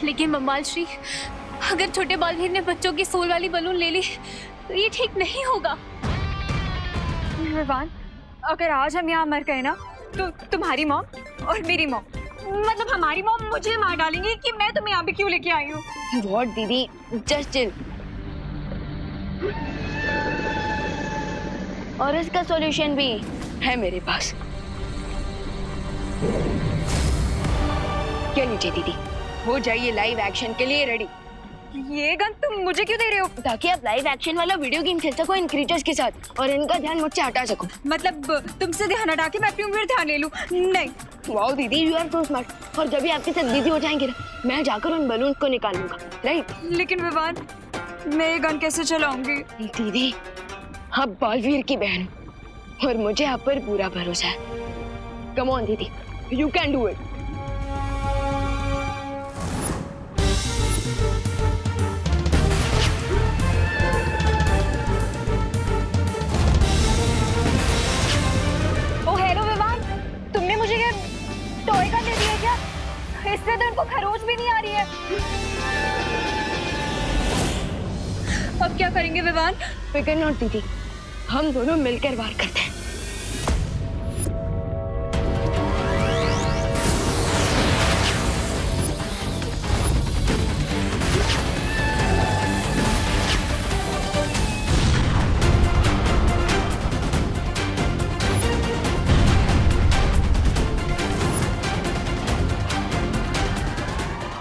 लेकिन मम्माल श्री, अगर छोटे बालवीर ने बच्चों की सोल वाली बलून ले ली तो ये ठीक नहीं होगा। विवान, अगर आज हम यहाँ मर गए ना तो तुम्हारी मॉम और मेरी मॉम, मतलब हमारी मॉम मुझे मार डालेंगी कि मैं तुम्हें यहाँ पे क्यों लेके आई हूँ। What दीदी, जस्ट चिल। और इसका सॉल्यूशन भी है मेरे पास। क्या लीजिए दीदी, हो जाइए लाइव एक्शन के लिए रेडी। ये गन तुम मुझे क्यों दे रहे हो? ताकि आप लाइव एक्शन वाला वीडियो गेम खेल सको इन क्रिएचर्स के साथ और इनका ध्यान मुझसे हटा सको। मतलब तुमसे ध्यान हटा के मैं अपने ऊपर ध्यान ले लूं? नहीं। वाओ दीदी, यू आर सो स्मार्ट। और जब भी आपके साथ बिजी हो जाएंगे ना, मैं जाकर उन बलून को निकालूंगा, राइट? लेकिन विवान, मैं ये गन कैसे चलाऊंगी? दीदी, आप बालवीर की बहन हो और मुझे आप पर पूरा भरोसा है। कम ऑन दीदी, यू कैन डू इट। मुझे ये टॉय गन दे दिया क्या? इससे तो इनको खरोच भी नहीं आ रही है। अब क्या करेंगे विवान? फिकर नॉट दीदी, हम दोनों मिलकर वार करते हैं।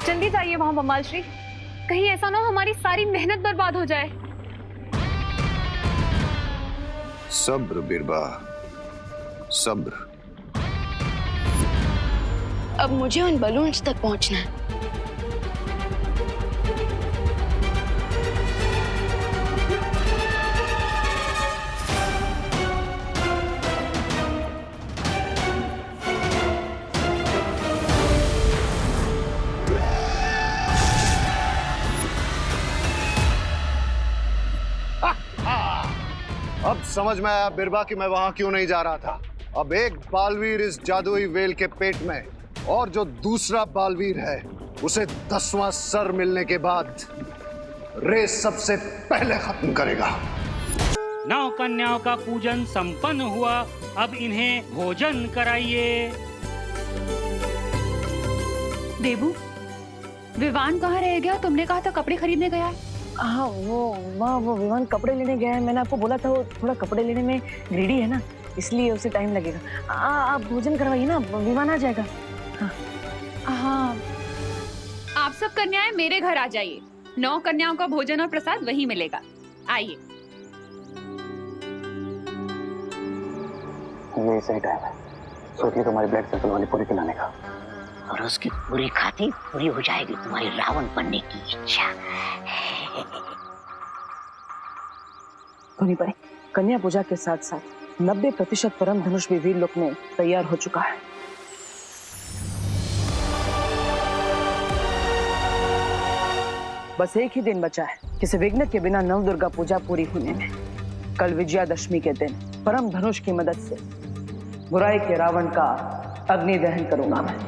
जल्दी जाइए वहां मम्माल श्री, कहीं ऐसा ना हो हमारी सारी मेहनत बर्बाद हो जाए। सब्र बिरबा, सब्र। अब मुझे उन बलून्स तक पहुंचना है। अब समझ में आया बिरबा कि मैं वहां क्यों नहीं जा रहा था। अब एक बालवीर इस जादुई वेल के पेट में और जो दूसरा बालवीर है उसे 10वां सर मिलने के बाद रेस सबसे पहले खत्म करेगा। 9 कन्याओं का पूजन संपन्न हुआ, अब इन्हें भोजन कराइए। देबू, विवान कहाँ रह गया? तुमने कहा था कपड़े खरीदने गया है। हाँ, वो विवान कपड़े लेने गया है। मैंने आपको बोला था वो थोड़ा कपड़े लेने में ग्रीडी है ना, इसलिए उसे टाइम लगेगा। आप भोजन करवाइए ना, विवान आ जाएगा। हाँ, आप सब कन्याएं मेरे घर आ जाइए। 9 कन्याओं का भोजन और प्रसाद वहीं मिलेगा। आइए। ये सही टाइम है सोचली तुम्हारी ब्लड सर्कल वाली पूरी पिलाने का, और उसकी पूरी खाती पूरी हो जाएगी तुम्हारी रावण बनने की इच्छा। धोनी भाई, कन्या पूजा के साथ साथ 90% परम धनुष भी वीर लोक में तैयार हो चुका है। बस एक ही दिन बचा है किसी विघ्न के बिना नवदुर्गा पूजा पूरी होने में। कल विजयादशमी के दिन परम धनुष की मदद से बुराई के रावण का अग्नि दहन करूंगा मैं।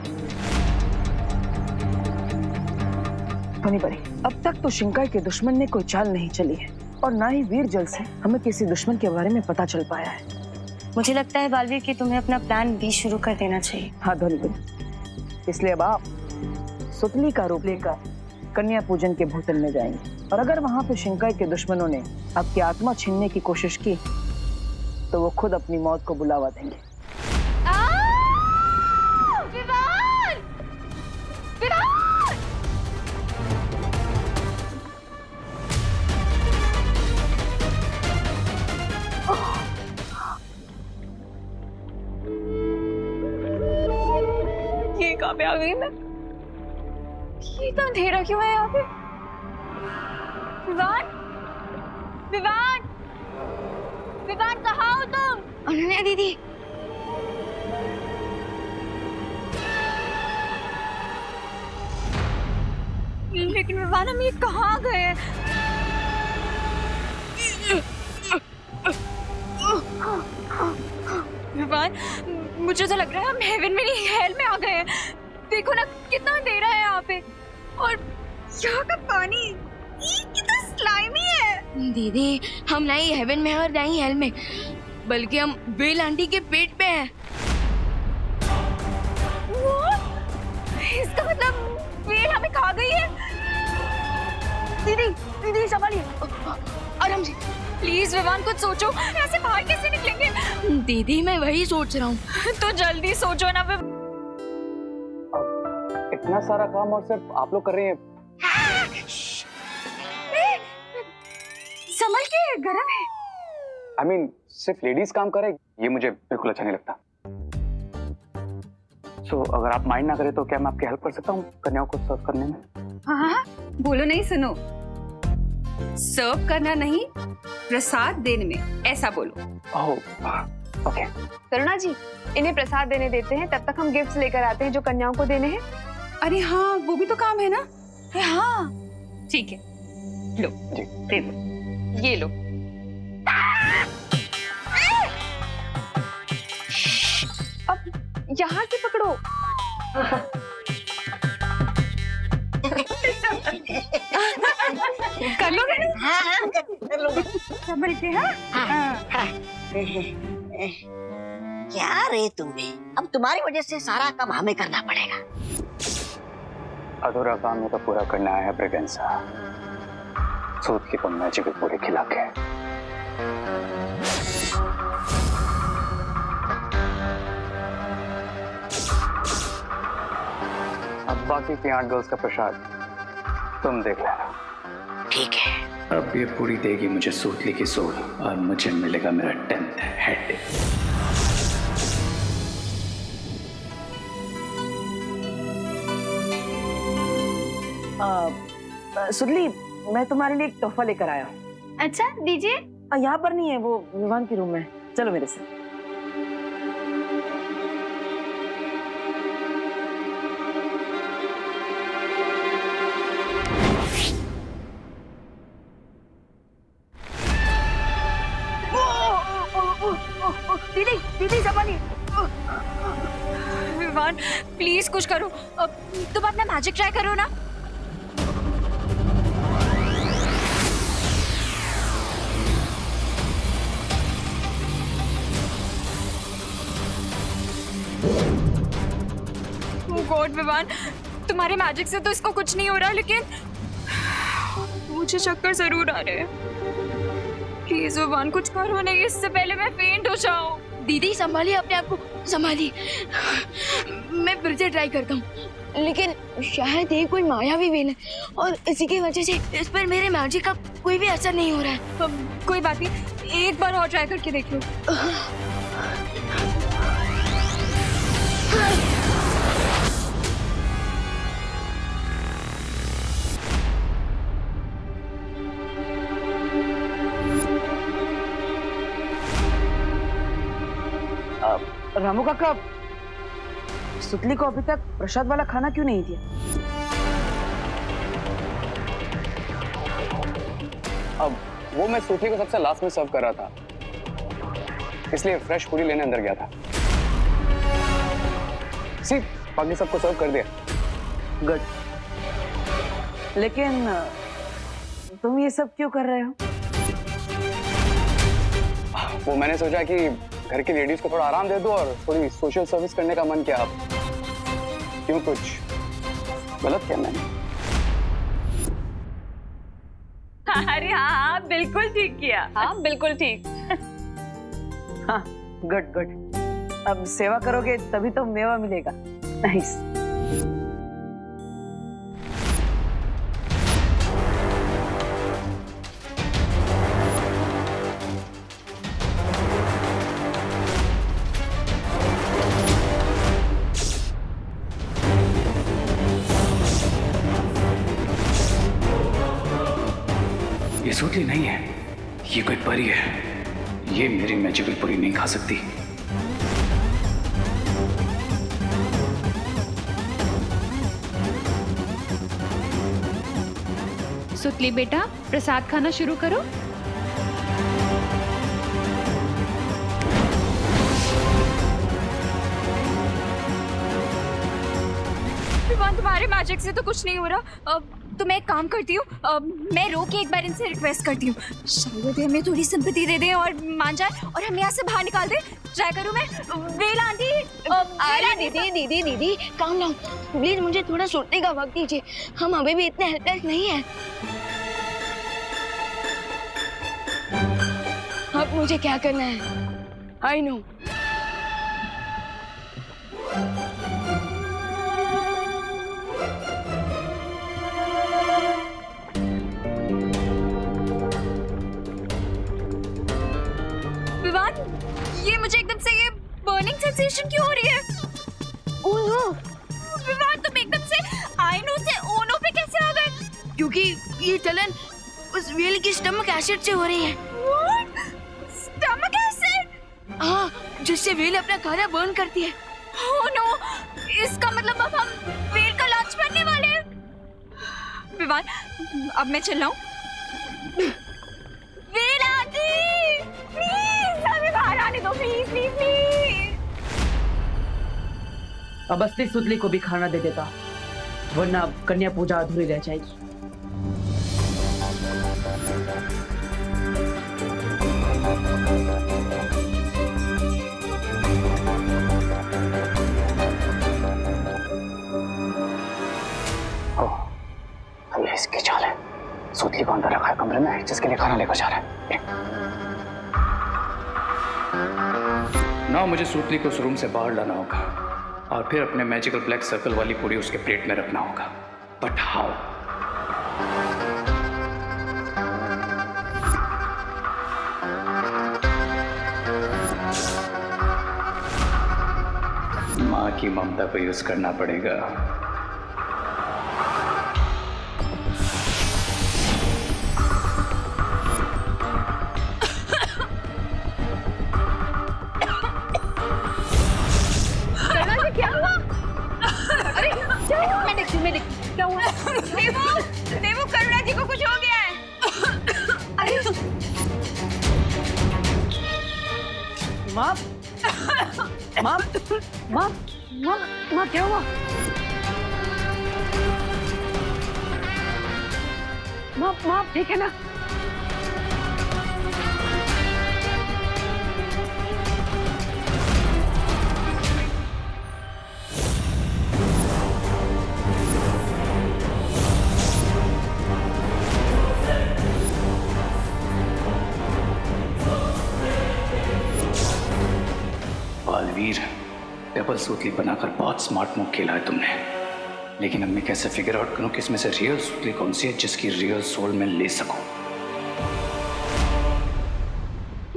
धोनी भाई, अब तक तो शिंकाई के दुश्मन ने कोई चाल नहीं चली है और ना ही वीर जल से हमें किसी दुश्मन के बारे में पता चल पाया है। मुझे लगता है बालवीर कि तुम्हें अपना प्लान भी शुरू कर देना चाहिए। हाँ धोनी भाई, इसलिए अब आप सुतली का रूप लेकर कन्या पूजन के भूतल में जाएंगे और अगर वहां पे शिंकाई के दुश्मनों ने आपकी आत्मा छीनने की कोशिश की तो वो खुद अपनी मौत को बुलावा देंगे। ये कहाँ पे आ गई मैं? ये इतना अंधेरा क्यों है यहाँ पे? विवान, विवान, विवान कहाँ हो तुम? अनन्या दीदी, लेकिन विवान हम ये कहाँ गए? विवान, मुझे तो लग रहा है हम हेवन में नहीं हेल में आ गए हैं। देखो ना कितना अंधेरा है यहाँ पे और यहाँ का पानी कितना स्लाइमी है। दीदी, हम ना ही हेवन में और ना ही हेल में, बल्कि हम वेल आंटी के पेट पे हैं। इसका मतलब वेल हमें खा गई है। दीदी, दीदी संभालिए, आराम से। प्लीज विवान कुछ सोचो, ऐसे बाहर कैसे निकलेंगे? दीदी मैं वही सोच रहा हूँ। तो जल्दी सोचो ना। इतना सारा काम और सिर्फ आप लोग कर रही हैं। संभल के, गरम है। I mean, सिर्फ लेडीज काम करे ये मुझे बिल्कुल अच्छा नहीं लगता। So, अगर आप माइंड ना करें तो क्या मैं आपकी हेल्प कर सकता हूँ कन्याओं को सर्व करने में? हाँ, बोलो नहीं, सुनो। सर्व करना नहीं, प्रसाद देने में, ऐसा बोलो। ओह, ओके। करुणा जी, इन्हें प्रसाद देने देते हैं, तब तक हम गिफ्ट्स लेकर आते हैं जो कन्याओं को देने हैं। अरे हाँ, वो भी तो काम है ना। हाँ, ठीक है, लो जी। दे दो, ये लो। अब यहाँ से पकड़ो। कर लोगे ना? हाँ, कर लोगे। संभल के। हाँ, क्या रे तुम्हें, अब तुम्हारी वजह से सारा काम हमें करना पड़ेगा। अधूरा काम तो पूरा करना है ब्रिगेंसा। सूद की मैजिक पूरे खिला के। अब बाकी की 8 गर्ल्स का प्रसाद तुम देख लेना। ठीक है। अब ये पूरी देगी मुझे सूतली की सोल और मुझे मिलेगा मेरा 10th हेड। सुतली, मैं तुम्हारे लिए एक तोहफा लेकर आया हूँ। अच्छा, दीजिए। यहाँ पर नहीं है, वो विवान के रूम में। चलो मेरे से। दीदी, दीदी संभालिए। विवान प्लीज कुछ करो। अब तुम अपना मैजिक ट्राई करो ना। ओह गॉड विवान, तुम्हारे मैजिक से तो इसको कुछ नहीं हो रहा, लेकिन मुझे चक्कर जरूर आ रहे हैं। प्लीज विवान कुछ करो नहीं, इससे पहले मैं फेंट हो जाऊं। दीदी संभालिए अपने आप को, संभालिए। मैं फिर से ट्राई करता हूँ, लेकिन शायद ये कोई मायावी वेल है और इसी की वजह से इस पर मेरे मैजिक का कोई भी असर नहीं हो रहा है। कोई बात नहीं, एक बार और ट्राई करके देख लो। रामू काका, सुतली को अभी तक प्रसाद वाला खाना क्यों नहीं दिया? अब वो मैं सूतली को सबसे लास्ट में सर्व कर रहा था, इसलिए फ्रेश पूरी लेने अंदर गया था। बाकी सबको सर्व कर दिया। गुड। लेकिन तुम ये सब क्यों कर रहे हो? वो मैंने सोचा कि घर की लेडीज को थोड़ा आराम दे दो और थोड़ी सोशल सर्विस करने का मन किया। आप क्यों, कुछ गलत किया मैंने? अरे हाँ, बिल्कुल ठीक किया। हाँ, बिल्कुल ठीक। हाँ, गुड गुड। अब सेवा करोगे तभी तो मेवा मिलेगा। नाइस। ये सूतली नहीं है, ये कोई परी है। ये मेरी मैजिकल परी नहीं खा सकती। सुतली बेटा, प्रसाद खाना शुरू करो। विवान तुम्हारे मैजिक से तो कुछ नहीं हो रहा। तो मैं एक काम करती हूँ, मैं रो के एक बार इनसे रिक्वेस्ट करती हूँ, शायद ये हमें थोड़ी सिंपैथी दे दें और मान जाए और हम यहाँ से बाहर निकाल दें। ट्राई करूँ मैं? वेल आंटी, अरे दीदी काम डाउन प्लीज, मुझे थोड़ा सोचने का वक्त दीजिए। हम अभी भी इतने हेल्पलेस नहीं है। अब मुझे क्या करना है? I know. विवान, ये मुझे एकदम से ये बर्निंग सेंसेशन क्यों हो रही है? ओह विवान, तुम एकदम से आई नो से ओनो पे कैसे आ गए? क्योंकि ये जलन उस व्हेल की स्टमक एसिड से हो रही है। Stomach acid? हाँ, जिससे व्हेल अपना खाना बर्न करती है। ओह नो, इसका मतलब अब हम व्हेल का लंच बनने वाले हैं। विवान, अब मैं चिल्लाऊं? व्हेल आंटी, प्लीज हमें बाहर आने दो, प्लीज प्लीज प्लीज। अब असली सुतली को भी खाना दे देता, वरना अब कन्या पूजा अधूरी रह जाएगी। ये इसकी चाल है। सुतली को अंदर रखा है कमरे में, जिसके लिए खाना लेकर जा रहा है। ना मुझे सुतली को उस रूम से बाहर लाना होगा और फिर अपने मैजिकल ब्लैक सर्कल वाली पूरी उसके प्लेट में रखना होगा। But how? माँ की ममता को यूज करना पड़ेगा। क्या हुआ? देवू, करुणा जी को कुछ हो गया है। अरे माँ माँ माँ माँ माँ क्या हुआ? माँ माँ ठीक है ना? बालवीर, डबल सूतली बनाकर बहुत स्मार्ट मूव खेला है तुमने, लेकिन अब मैं कैसे फिगर आउट करूं कि इसमें से रियल सूतली कौन सी है जिसकी रियल सोल मैं ले सकूं?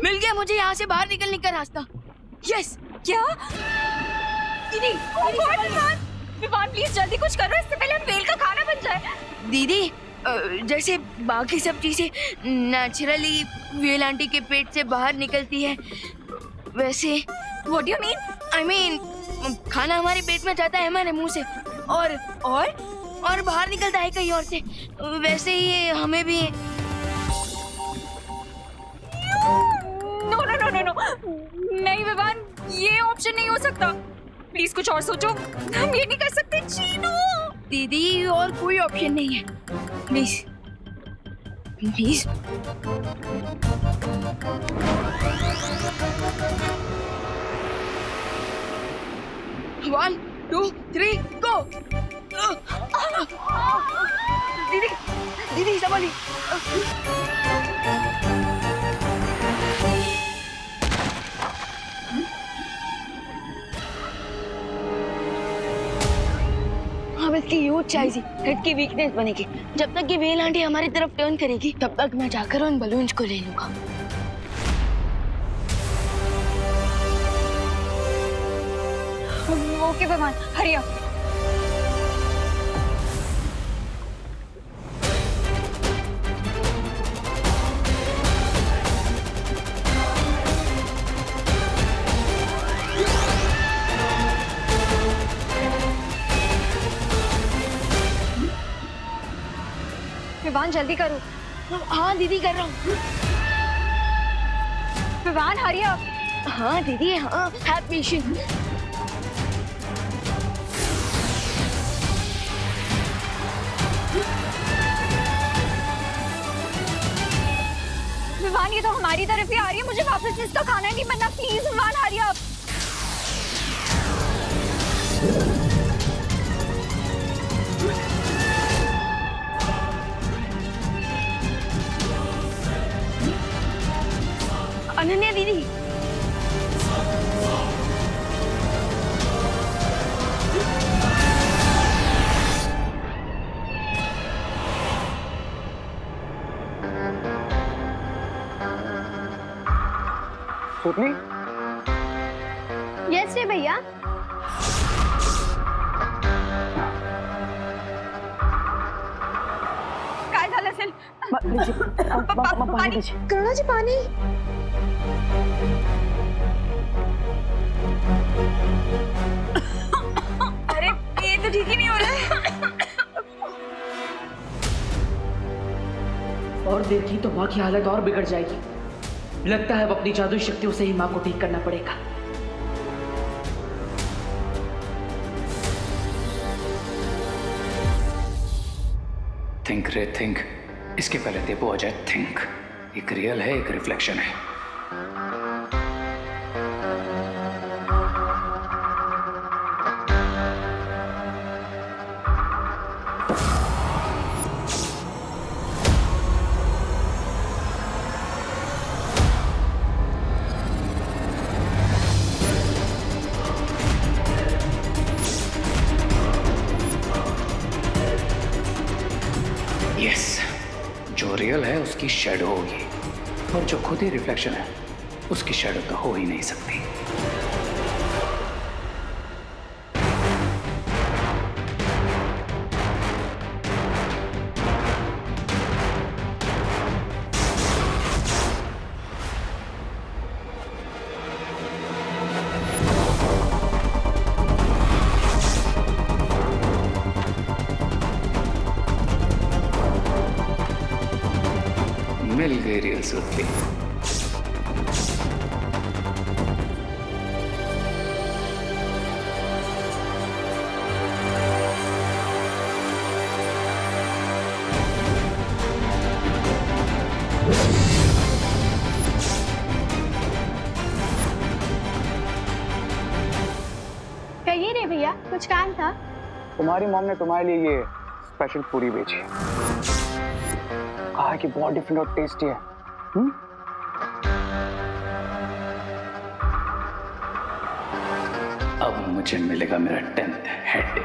मिल गया मुझे यहाँ से बाहर निकलने का रास्ता। यस। क्या? दीदी, विवान प्लीज जल्दी कुछ करो, इससे पहले हम व्हेल का खाना बन जाए। दीदी, जैसे बाकी सब चीजें नेचुरली व्हेल आंटी के पेट से बाहर निकलती है, वैसे what do you mean? I mean खाना हमारे पेट में जाता है हमारे मुंह से और बाहर निकलता है कहीं और से, वैसे ही हमें भी। No no no no no, नहीं विवान, ये ऑप्शन नहीं हो सकता। प्लीज कुछ और सोचो, हम ये नहीं कर सकते। चीनू दीदी, और कोई ऑप्शन नहीं है, प्लीज प्लीज। 1 2 3 गो। दीदी दीदी संभालिए। अब इसकी यूथ चाहिए, हेड की वीकनेस बनेगी। जब तक ये व्हेल आंटी हमारी तरफ टर्न करेगी तब तक मैं जाकर उन बलून्स को ले लूंगा। Okay Vivaan, hurry up. Vivaan जल्दी करो। हाँ दीदी कर रहा हूँ। Vivaan hurry up. हाँ दीदी, हाँ, हैव पेशेंस। तो हमारी तरफ ही आ रही है, मुझे वापस इसका खाना नहीं बनना, please Vivaan hurry up. Ananya दीदी, सुतली, यस रे भैया। काय झालं असेल? पाणी दीजिए। करुणा जी पानी। अरे ये तो ठीक ही नहीं हो रहा है। और देर की तो माँ की हालत और बिगड़ जाएगी। लगता है अब अपनी जादुई शक्तियों से ही माँ को ठीक करना पड़ेगा। थिंक रे थिंक, इसके पहले देबो आ जाए थिंक। एक रियल है, एक रिफ्लेक्शन है। यस, जो रियल है उसकी शैडो होगी, और जो खुद ही रिफ्लेक्शन है उसकी शैडो तो हो ही नहीं सकती। मिल गई रियल सुतली। कहिए रे भैया, कुछ काम था? तुम्हारी मॉम ने तुम्हारे लिए ये स्पेशल पूरी भेजी है। कहा है कि बहुत डिफरेंट और टेस्टी है। अब मुझे मिलेगा मेरा 10th हेड।